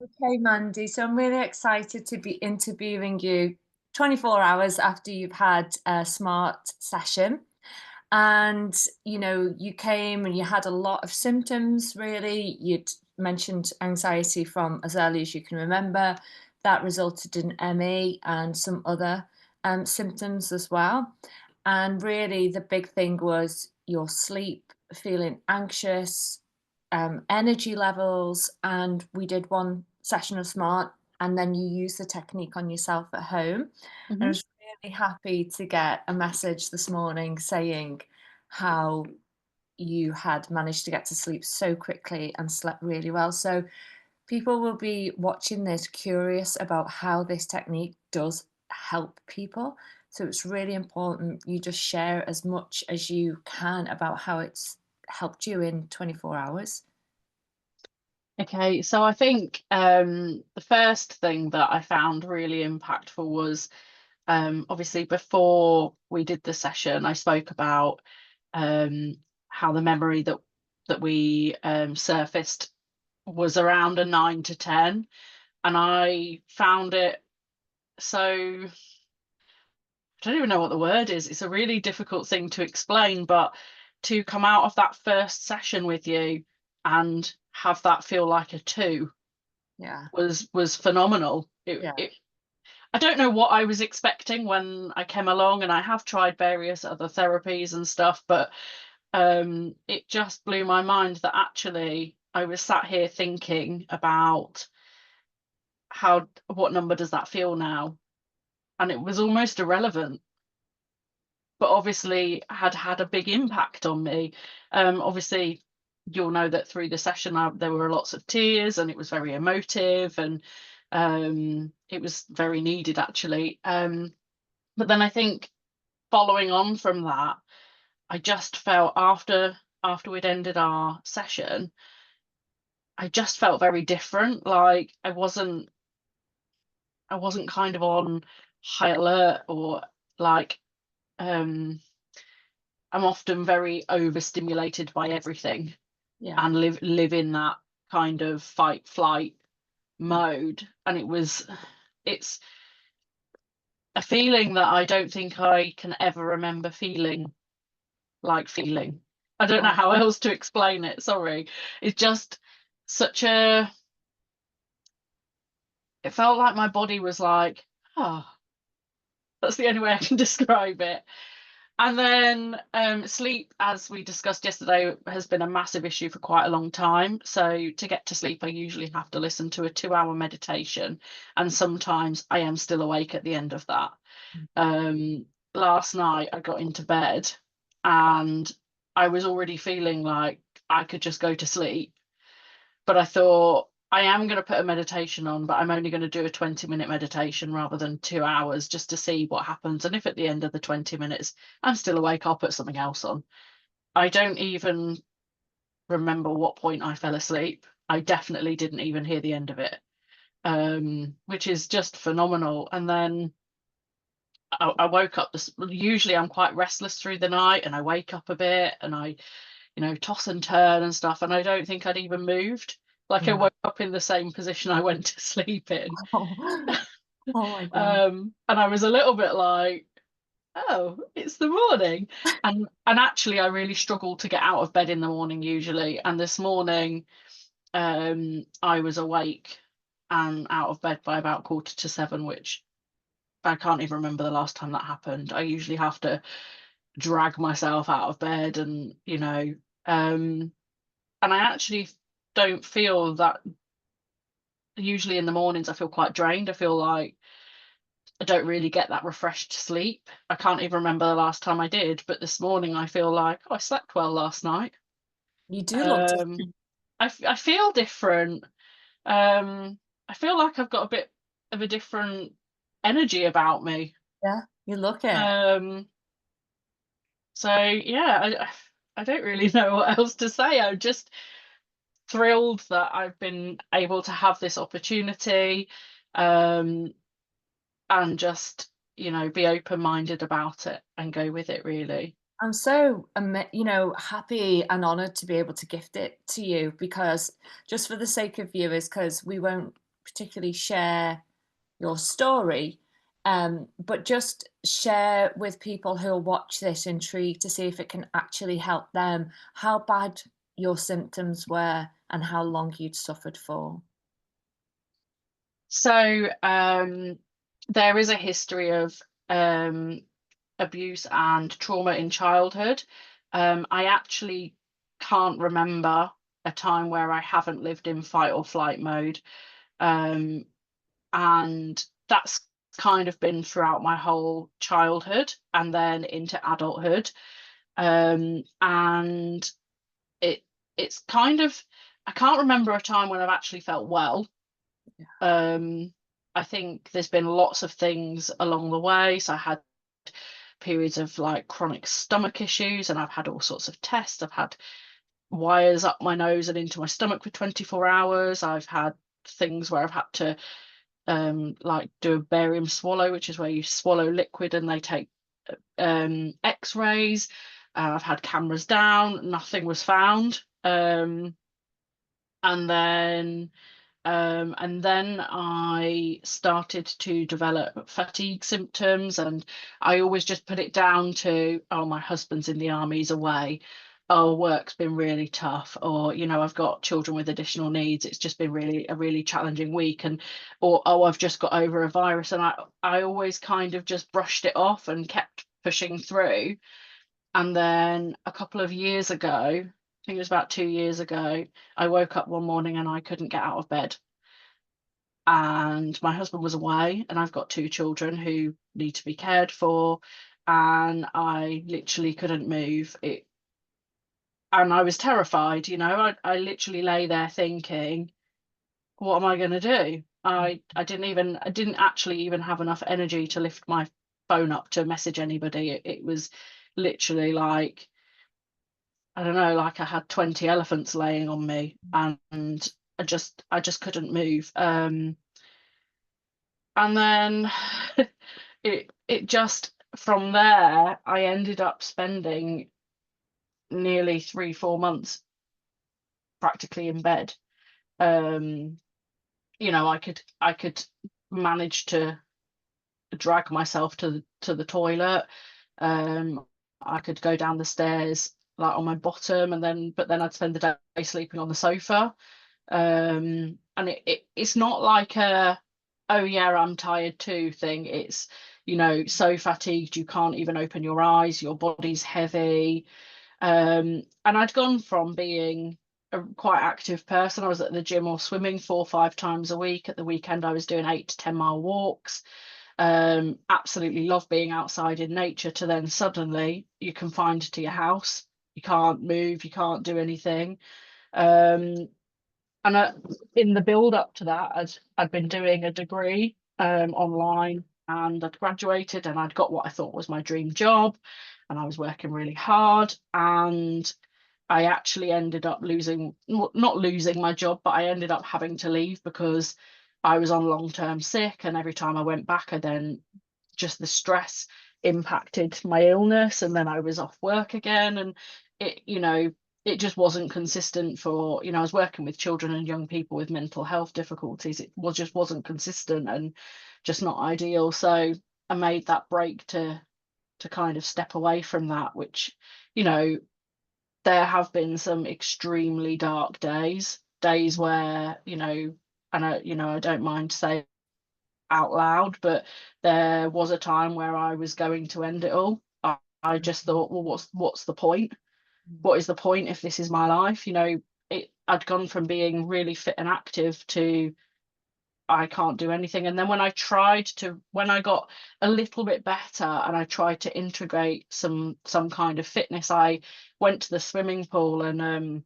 Okay, Mandy. So I'm really excited to be interviewing you 24 hours after you've had a smart session. And, you came and you had a lot of symptoms, really. You'd mentioned anxiety from as early as you can remember. That resulted in ME and some other symptoms as well. And really, the big thing was your sleep, feeling anxious, energy levels. And we did one session of SMART, and then you use the technique on yourself at home. And I hmm was really happy to get a message this morning saying how you had managed to get to sleep so quickly and slept really well. So people will be watching this curious about how this technique does help people. So it's really important you just share as much as you can about how it's helped you in 24 hours. Okay, so I think the first thing that I found really impactful was obviously before we did the session, I spoke about um, how the memory that we surfaced was around a 9 to 10, and I found it so I don't even know what the word is. It's a really difficult thing to explain, but to come out of that first session with you and have that feel like a two Yeah. was phenomenal. Yeah. I don't know what I was expecting when I came along, and I have tried various other therapies and stuff, but it just blew my mind that actually I was sat here thinking about how what number does that feel now, and it was almost irrelevant, but obviously had a big impact on me. Obviously, you'll know that through the session there were lots of tears, and it was very emotive, and it was very needed actually. But then I think following on from that, I just felt after we'd ended our session, I just felt very different. Like I wasn't kind of on high alert, or like um I'm often very overstimulated by everything Yeah. and live in that kind of fight flight mode. And it's a feeling that I don't think I can ever remember feeling. I don't know Oh, how else to explain it. Sorry. It's just such a it felt like my body was like, oh, that's the only way I can describe it. And then sleep, as we discussed yesterday, has been a massive issue for quite a long time. So to get to sleep, I usually have to listen to a 2 hour meditation. And sometimes I am still awake at the end of that. Um, Last night, I got into bed and I was already feeling like I could just go to sleep. But I thought, I am going to put a meditation on, but I'm only going to do a 20-minute meditation rather than 2 hours, just to see what happens. And if at the end of the 20 minutes I'm still awake, I'll put something else on. I don't even remember what point I fell asleep. I definitely didn't even hear the end of it, which is just phenomenal. And then I woke up usually I'm quite restless through the night, and I wake up a bit and I toss and turn and stuff. And I don't think I'd even moved. Like I yeah. woke up in the same position I went to sleep in. Oh, oh my God. And I was a little bit like, oh, it's the morning. And actually I really struggle to get out of bed in the morning usually. And this morning, I was awake and out of bed by about 6:45, which I can't even remember the last time that happened. I usually have to drag myself out of bed, um, and I actually don't feel that. Usually in the mornings, I feel quite drained. I feel like I don't really get that refreshed sleep. I can't even remember the last time I did, but this morning I feel like, oh, I slept well last night. You do look Um, different. I feel different. Um, I feel like I've got a bit of a different energy about me. Yeah, you look it. Um, so yeah, I don't really know what else to say. I'm just thrilled that I've been able to have this opportunity, um, and just be open minded about it and go with it. Really. I'm so, happy and honored to be able to gift it to you because just for the sake of viewers, because we won't particularly share your story, but just share with people who'll watch this intrigued to see if it can actually help them, how bad your symptoms were and how long you'd suffered for. So there is a history of abuse and trauma in childhood. I actually can't remember a time where I haven't lived in fight or flight mode. Um, and that's kind of been throughout my whole childhood and then into adulthood. And it's kind of, I can't remember a time when I've actually felt well. um I think there's been lots of things along the way. So I had periods of like chronic stomach issues, and I've had all sorts of tests. I've had wires up my nose and into my stomach for 24 hours. I've had things where I've had to like do a barium swallow, which is where you swallow liquid and they take x-rays. I've had cameras down, nothing was found. And then I started to develop fatigue symptoms, and I always just put it down to, oh, my husband's in the army, he's away. Oh, work's been really tough, or I've got children with additional needs. It's just been a really challenging week, and or oh, I've just got over a virus, and I always kind of just brushed it off and kept pushing through. And then a couple of years ago, I think it was about 2 years ago, I woke up one morning and I couldn't get out of bed. And my husband was away, and I've got two children who need to be cared for, and I literally couldn't move it. And I was terrified. I literally lay there thinking, what am I going to do? I didn't actually even have enough energy to lift my phone up to message anybody. It was literally like, I don't know, like I had 20 elephants laying on me, and I just couldn't move. And then it just, from there, I ended up spending nearly 3-4 months practically in bed. um I could manage to drag myself to the toilet. I could go down the stairs like on my bottom, but then I'd spend the day sleeping on the sofa. And it's not like a, oh yeah, I'm tired too thing. It's, so fatigued you can't even open your eyes, your body's heavy. And I'd gone from being a quite active person. I was at the gym or swimming 4 or 5 times a week. At the weekend I was doing 8 to 10 mile walks. Absolutely love being outside in nature, to then suddenly you're confined to your house. You can't move, you can't do anything. um and in the build up to that, I'd been doing a degree online, and I'd graduated, and I'd got what I thought was my dream job, and I was working really hard. And I actually ended up not losing my job, but I ended up having to leave because I was on long-term sick, and every time I went back, I then, just the stress impacted my illness, and then I was off work again. And it just wasn't consistent for, I was working with children and young people with mental health difficulties. It just wasn't consistent and just not ideal. So I made that break to kind of step away from that, which, there have been some extremely dark days where, and I don't mind saying out loud, but there was a time where I was going to end it all. I just thought, well, what's the point? What is the point if this is my life? I'd gone from being really fit and active to, I can't do anything. And then when I got a little bit better and I tried to integrate some kind of fitness, I went to the swimming pool. And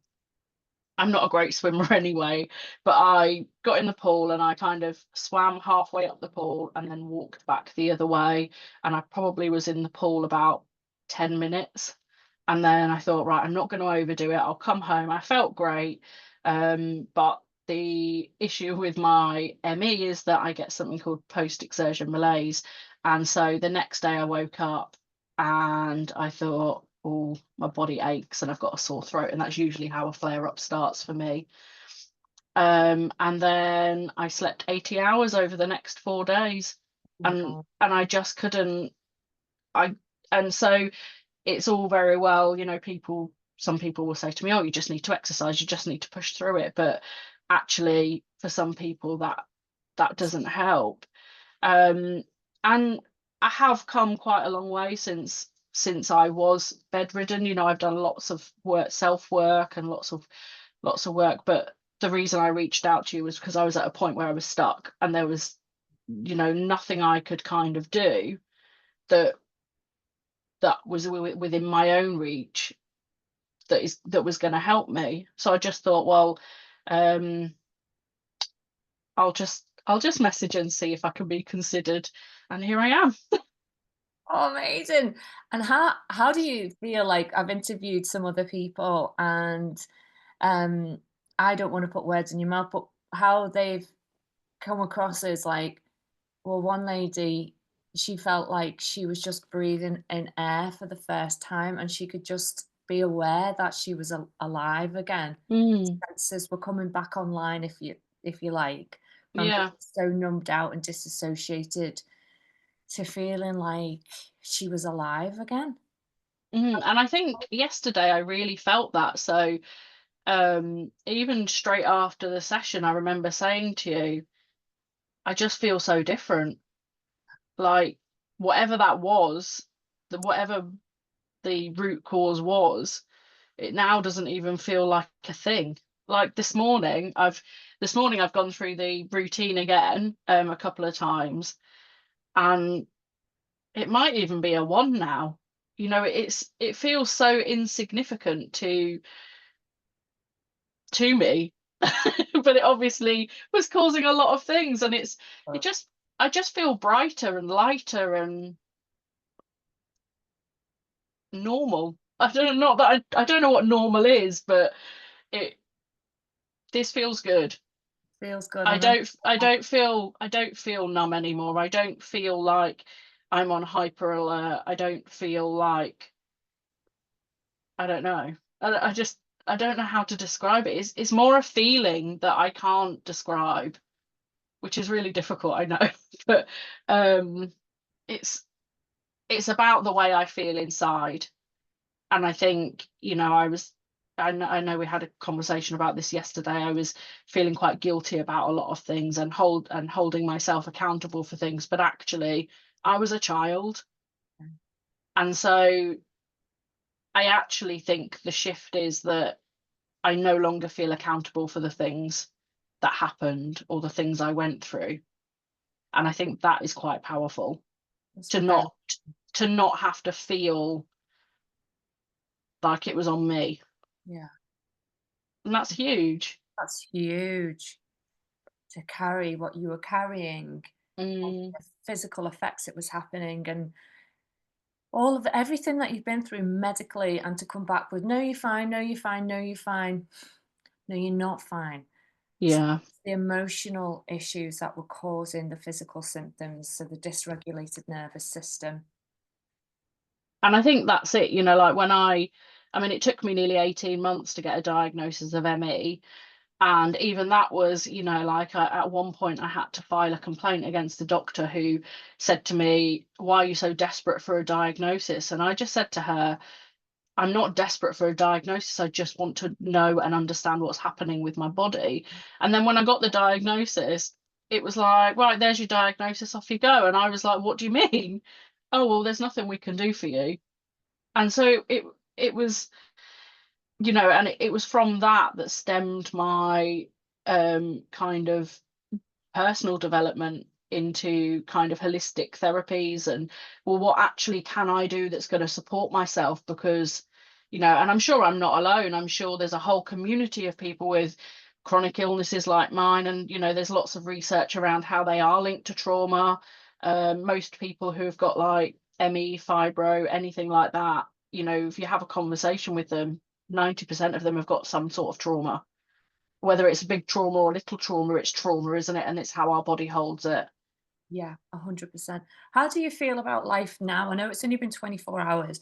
I'm not a great swimmer anyway, but I got in the pool and I kind of swam halfway up the pool and then walked back the other way. And I probably was in the pool about 10 minutes. And then I thought, right, I'm not going to overdo it. I'll come home. I felt great. But the issue with my ME is that I get something called post-exertion malaise. And so the next day I woke up and I thought, oh, my body aches and I've got a sore throat. And that's usually how a flare up starts for me. And then I slept 80 hours over the next 4 days, Oh my and God. I just couldn't. I and so it's all very well, some people will say to me, "Oh, you just need to exercise, you just need to push through it." But actually, for some people, that doesn't help. Um, and I have come quite a long way since I was bedridden. I've done lots of work, self work, and lots of work. But the reason I reached out to you was because I was at a point where I was stuck, and there was, nothing I could kind of do that was within my own reach that was going to help me. So I just thought, well, um, I'll just message and see if I can be considered, and here I am. Oh, amazing. And how do you feel? Like, I've interviewed some other people, and um I don't want to put words in your mouth, but how they've come across as like, well, one lady, she felt like she was just breathing in air for the first time, and she could just be aware that she was alive again. Mm, Senses were coming back online, if you like, from being yeah. so numbed out and disassociated to feeling like she was alive again. And I think yesterday I really felt that. So even straight after the session, I remember saying to you, I just feel so different. Like, whatever that was, whatever the root cause was, it now doesn't even feel like a thing. Like this morning I've gone through the routine again, a couple of times, and it might even be a one now. It feels so insignificant to me, but it obviously was causing a lot of things, and it just I just feel brighter and lighter and normal. I don't Not that I don't know what normal is, but it this feels good. Feels good, I and I'm don't I don't feel numb anymore. I don't feel like I'm on hyper alert. I don't feel like, I don't know. I don't know how to describe it. It's more a feeling that I can't describe, which is really difficult, I know. But um it's it's about the way I feel inside. And I think, I know we had a conversation about this yesterday. I was feeling quite guilty about a lot of things, and holding myself accountable for things, but actually I was a child. And so I actually think the shift is that I no longer feel accountable for the things that happened or the things I went through. And I think that is quite powerful, it's to very, not have to feel like it was on me. yeah, And that's huge. that's huge, to carry what you were carrying, and Mm, the physical effects it was happening, and all of everything that you've been through medically, and to come back with, "No, you're fine. No, you're fine. No, you're fine." No, you're not fine. So yeah. it's the emotional issues that were causing the physical symptoms, so the dysregulated nervous system. And I think that's it, like I mean, it took me nearly 18 months to get a diagnosis of ME. And even that was, like, at one point I had to file a complaint against the doctor who said to me, "Why are you so desperate for a diagnosis?" And I just said to her, "I'm not desperate for a diagnosis. I just want to know and understand what's happening with my body." And then when I got the diagnosis, it was like, "Right, there's your diagnosis, off you go." And I was like, "What do you mean?" "Oh, well, there's nothing we can do for you." And so it was, and it was from that stemmed my kind of personal development into kind of holistic therapies. And, well, what actually can I do that's going to support myself? Because, and I'm sure I'm not alone. I'm sure there's a whole community of people with chronic illnesses like mine, and there's lots of research around how they are linked to trauma. Most people who have got like ME, fibro, anything like that, if you have a conversation with them, 90% of them have got some sort of trauma. Whether it's a big trauma or a little trauma, it's trauma, isn't it? And it's how our body holds it. Yeah, 100%. How do you feel about life now? I know it's only been 24 hours,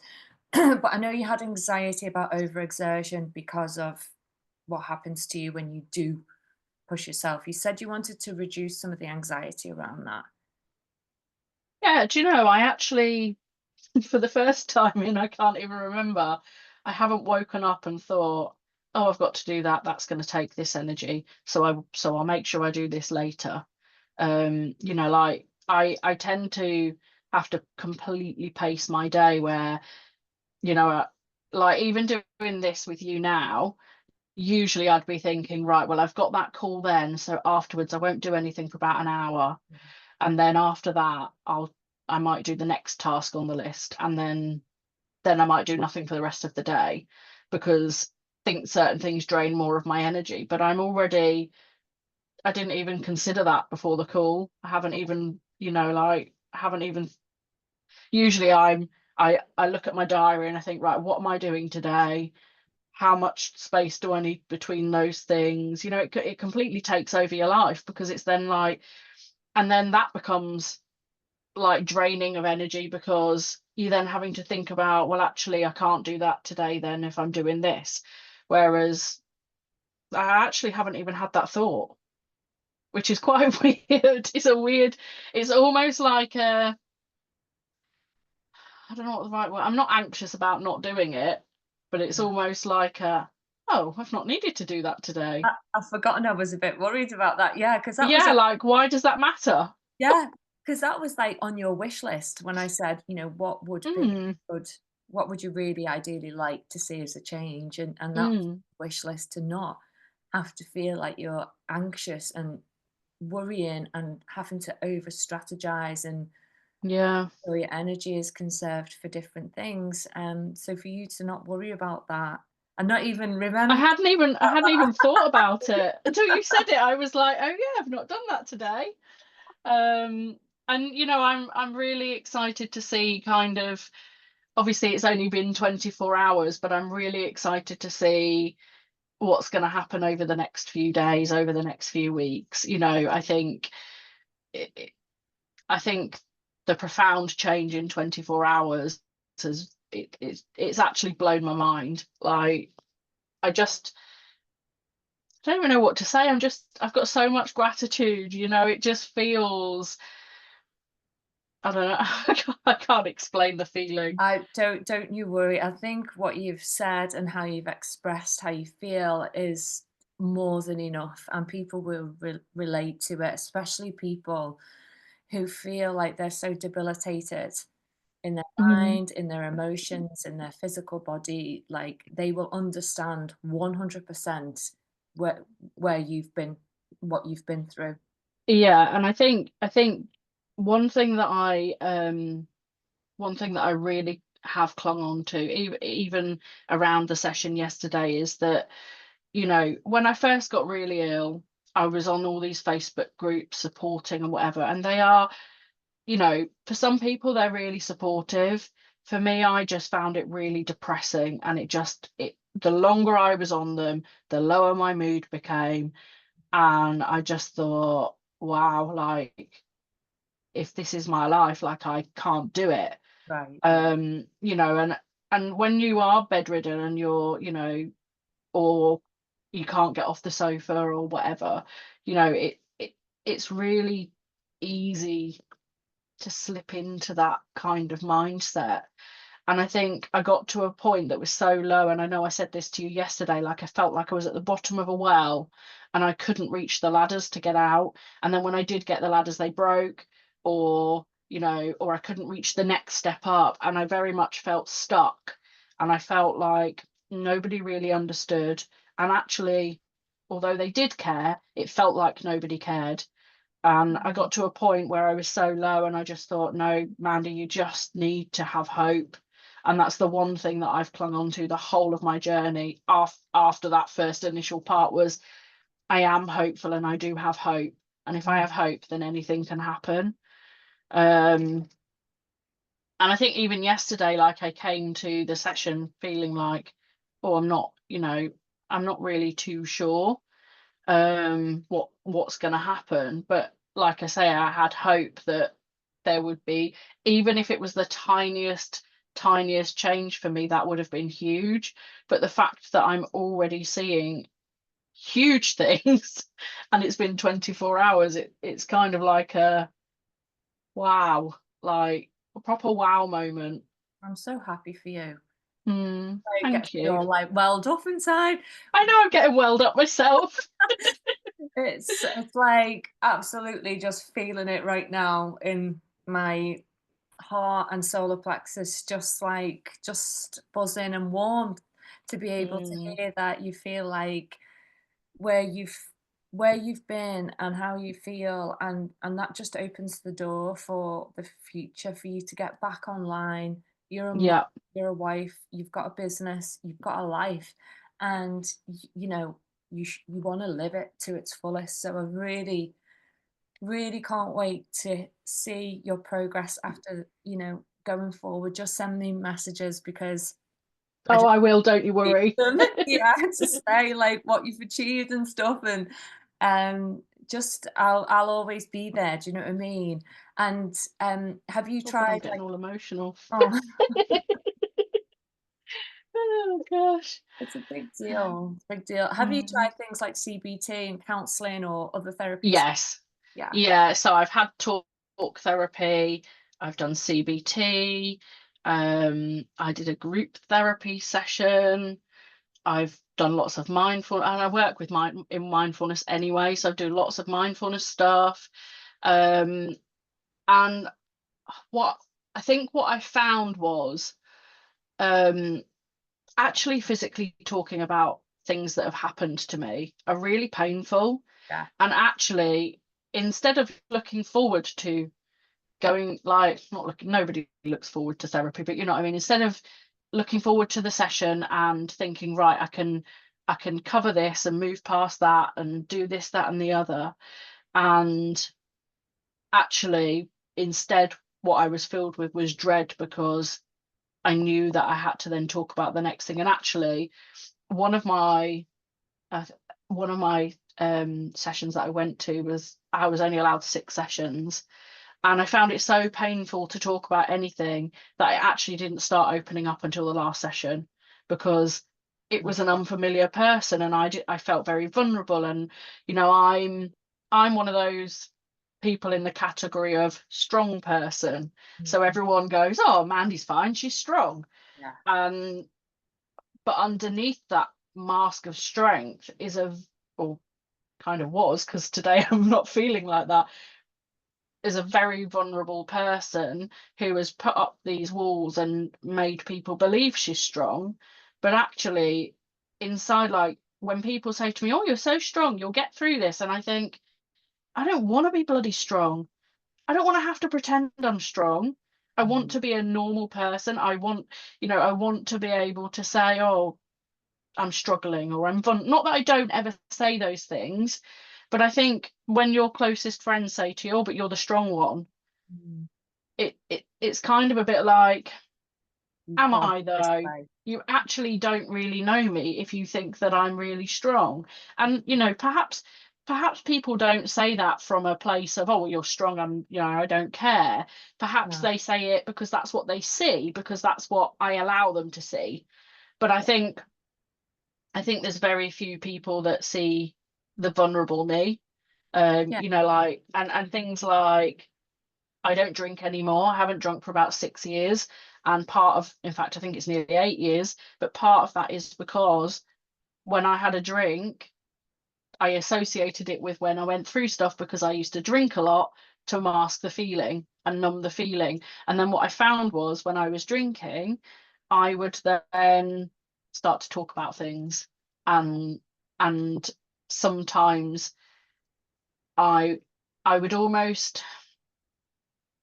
but I know you had anxiety about overexertion because of what happens to you when you do push yourself? You said you wanted to reduce some of the anxiety around that. Yeah, do you know, I actually, for the first time in I can't even remember, I haven't woken up and thought, oh, I've got to do that. That's going to take this energy. So I'll make sure I do this later. You know, like I tend to have to completely pace my day where, you know, like even doing this with you now, usually I'd be thinking, right, well, I've got that call then, so afterwards I won't do anything for about an hour. And then after that, I might do the next task on the list, and then I might do nothing for the rest of the day because I think certain things drain more of my energy. But I didn't even consider that before the call. I haven't even, you know, like I haven't even usually I look at my diary and I think, right, what am I doing today? How much space do I need between those things? You know, it completely takes over your life because it's then like, and then that becomes like draining of energy because you're then having to think about, well, actually, I can't do that today then if I'm doing this. Whereas I actually haven't even had that thought, which is quite weird. It's almost like I don't know what the right word. I'm not anxious about not doing it, but it's Yeah. almost like oh, I've not needed to do that today. I've forgotten I was a bit worried about that. Yeah, because that was Yeah, like why does that matter? yeah, because that was, like, on your wish list when I said, you know, "What would be Mm, good what would you really ideally like to see as a change?" And that was mm, wish list to not have to feel like you're anxious and worrying and having to over strategize and yeah. so your energy is conserved for different things. So for you to not worry about that and not even remember I hadn't about even thought about it until you said it. I was like, oh yeah, I've not done that today. Um, and you know, I'm really excited to see kind of, obviously it's only been 24 hours, but I'm really excited to see what's going to happen over the next few days, over the next few weeks. You know, it, it- I think the profound change in 24 hours it's actually blown my mind. Like I just I don't even know what to say. I've got so much gratitude, you know, it just feels, I don't know, I can't explain the feeling. I don't you worry. I think what you've said and how you've expressed how you feel is more than enough, and people will relate to it, especially people who feel like they're so debilitated in their Mm. mind, in their emotions, in their physical body. Like they will understand 100% where where you've been, what you've been through. Yeah, and I think one thing that one thing that I really have clung on to, even around the session yesterday, is that, you know, when I first got really ill, I was on all these Facebook groups supporting and whatever, and they are, you know, for some people they're really supportive. For me, I just found it really depressing, and it the longer I was on them, the lower my mood became, and I just thought, wow, like if this is my life, like I can't do it. Right. You know, and when you are bedridden and you're, you know, or you can't get off the sofa or whatever, you know, it's really easy to slip into that kind of mindset. And I think I got to a point that was so low, and I know I said this to you yesterday, like I felt like I was at the bottom of a well and I couldn't reach the ladders to get out. And then when I did get the ladders, they broke, or, you know, or I couldn't reach the next step up. And I very much felt stuck. And I felt like nobody really understood. And actually, although they did care, it felt like nobody cared. And I got to a point where I was so low and I just thought, no, Mandy, you just need to have hope. And that's the one thing that I've clung on to the whole of my journey after that first initial part was I am hopeful and I do have hope. And if I have hope, then anything can happen. And I think even yesterday, like I came to the session feeling like, oh, I'm not, you know, I'm not really too sure what's going to happen, but like I say, I had hope that there would be, even if it was the tiniest change for me, that would have been huge. But the fact that I'm already seeing huge things and it's been 24 hours, it's kind of like a wow, like a proper wow moment. I'm so happy for you. It gets Thank me you. all like welled up inside. I know I'm getting welled up myself. It's like absolutely just feeling it right now in my heart and solar plexus, just like just buzzing and warm to be able to Mm, hear that you feel like where you've where you've been and how you feel, and that just opens the door for the future for you to get back online. You're a mum, yeah. you're a wife, you've got a business, you've got a life, and you know you want to live it to its fullest. So I really, really can't wait to see your progress after, going forward. Just send me messages because I Oh, just I will, don't you keep worry. them. Yeah, to say like what you've achieved and stuff, and just I'll always be there. Do you know what I mean? And have you Oh God, I'm tried getting like all emotional. oh, Oh gosh. it's a big deal. It's a big deal. Have you Mm. tried things like CBT and counselling or other therapies? Yes. Yeah. Yeah. So I've had talk therapy, I've done CBT, I did a group therapy session, I've done lots of mindful, and I work with in mindfulness anyway, so I do lots of mindfulness stuff. Um, and what what I found was um actually physically talking about things that have happened to me are really painful. Yeah. And actually, instead of looking forward to going, like, not looking, nobody looks forward to therapy, but you know what I mean, instead of looking forward to the session and thinking, right, I can cover this and move past that and do this, that and the other, and actually instead what I was filled with was dread, because I knew that I had to then talk about the next thing. And actually, one of my uh, sessions that I went to was, I was only allowed 6 sessions, and I found it so painful to talk about anything that I actually didn't start opening up until the last session, because it was an unfamiliar person, and I felt very vulnerable. And you know, I'm one of those people in the category of strong person, so Mhm. everyone goes, oh, Mandy's fine, she's strong. Yeah. And but underneath that mask of strength is or kind of was, because today I'm not feeling like that, is a very vulnerable person who has put up these walls and made people believe she's strong. But actually, inside, like, when people say to me, oh, you're so strong, you'll get through this, and I think, I don't want to be bloody strong. I don't want to have to pretend I'm strong. I want Mhm. to be a normal person. I want to be able to say, oh, I'm struggling, or not that I don't ever say those things, but I think when your closest friends say to you, oh, but you're the strong one, Mhm. it's kind of a bit like, You am can't I this though? way. You actually don't really know me if you think that I'm really strong. And perhaps people don't say that from a place of, oh, well, you're strong, I don't care. Perhaps Yeah. they say it because that's what they see, because that's what I allow them to see. But I think there's very few people that see the vulnerable me. Yeah. Like, and things like, I don't drink anymore. I haven't drunk for about 6 years. And in fact, I think it's nearly 8 years, but part of that is because when I had a drink, I associated it with when I went through stuff, because I used to drink a lot to mask the feeling and numb the feeling. And then what I found was, when I was drinking, I would then start to talk about things, and and sometimes I I would almost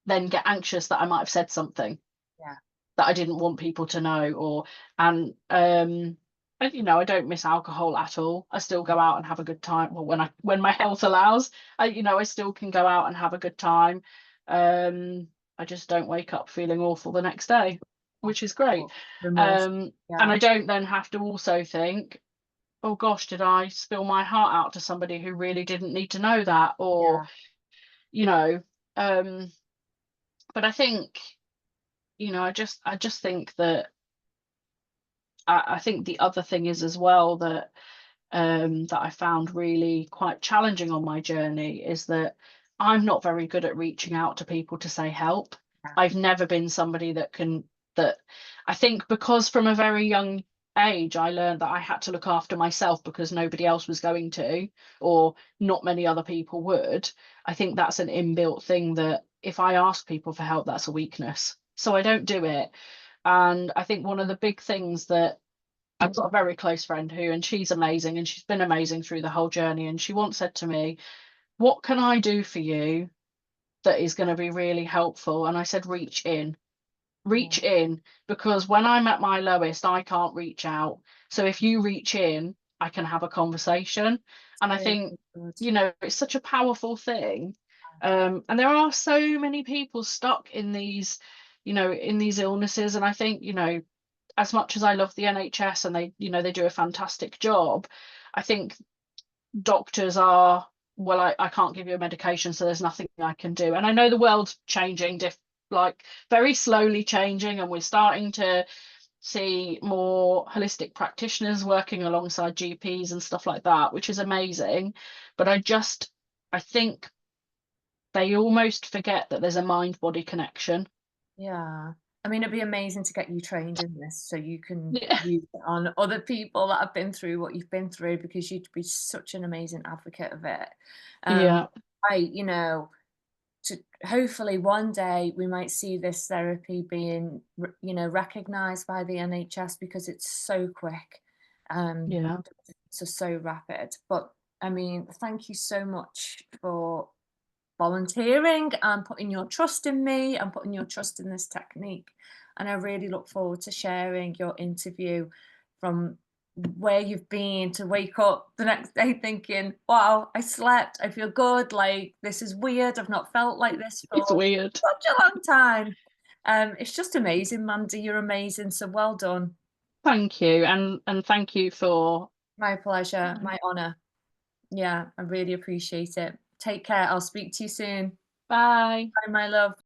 then get anxious that I might have said something Yeah. that I didn't want people to know. And I don't miss alcohol at all. I still go out and have a good time. Well, when my health allows, I still can go out and have a good time. I just don't wake up feeling awful the next day, which is great. Or remorse. And Yeah. I don't then have to also think, oh gosh, did I spill my heart out to somebody who really didn't need to know that? Or, Yeah. you know, um, but I think, I just think that, I think the other thing is as well that that I found really quite challenging on my journey is that I'm not very good at reaching out to people to say help. Yeah. I've never been somebody that I think, because from a very young age I learned that I had to look after myself because nobody else was going to, or not many other people would. I think that's an inbuilt thing, that if I ask people for help, that's a weakness. So I don't do it. And I think one of the big things that I've got a very close friend and she's amazing, and she's been amazing through the whole journey. And she once said to me, "What can I do for you that is going to be really helpful?" And I said, reach in, because when I'm at my lowest, I can't reach out. So if you reach in, I can have a conversation. And I Very think, good. it's such a powerful thing. And there are so many people stuck in these, in these illnesses. And I think, as much as I love the NHS and they do a fantastic job, I think doctors are, well, I can't give you a medication, so there's nothing I can do. And I know the world's changing, like very slowly changing, and we're starting to see more holistic practitioners working alongside GPs and stuff like that, which is amazing. But I think they almost forget that there's a mind-body connection. Yeah. I mean, it'd be amazing to get you trained in this so you can Yeah. use it on other people that have been through what you've been through, because you'd be such an amazing advocate of it. Um, Yeah. you know, to hopefully one day we might see this therapy being, recognized by the NHS, because it's so quick. Um, Yeah. so rapid. But I mean, thank you so much for volunteering and putting your trust in me and putting your trust in this technique. And I really look forward to sharing your interview, from where you've been to wake up the next day thinking, wow, I slept, I feel good, like this is weird, I've not felt like this for It's weird. such a long time. It's just amazing, Mandy. You're amazing. So well done. Thank you. And thank you for My pleasure, my honor. Yeah, I really appreciate it. Take care. I'll speak to you soon. bye. Bye, my love.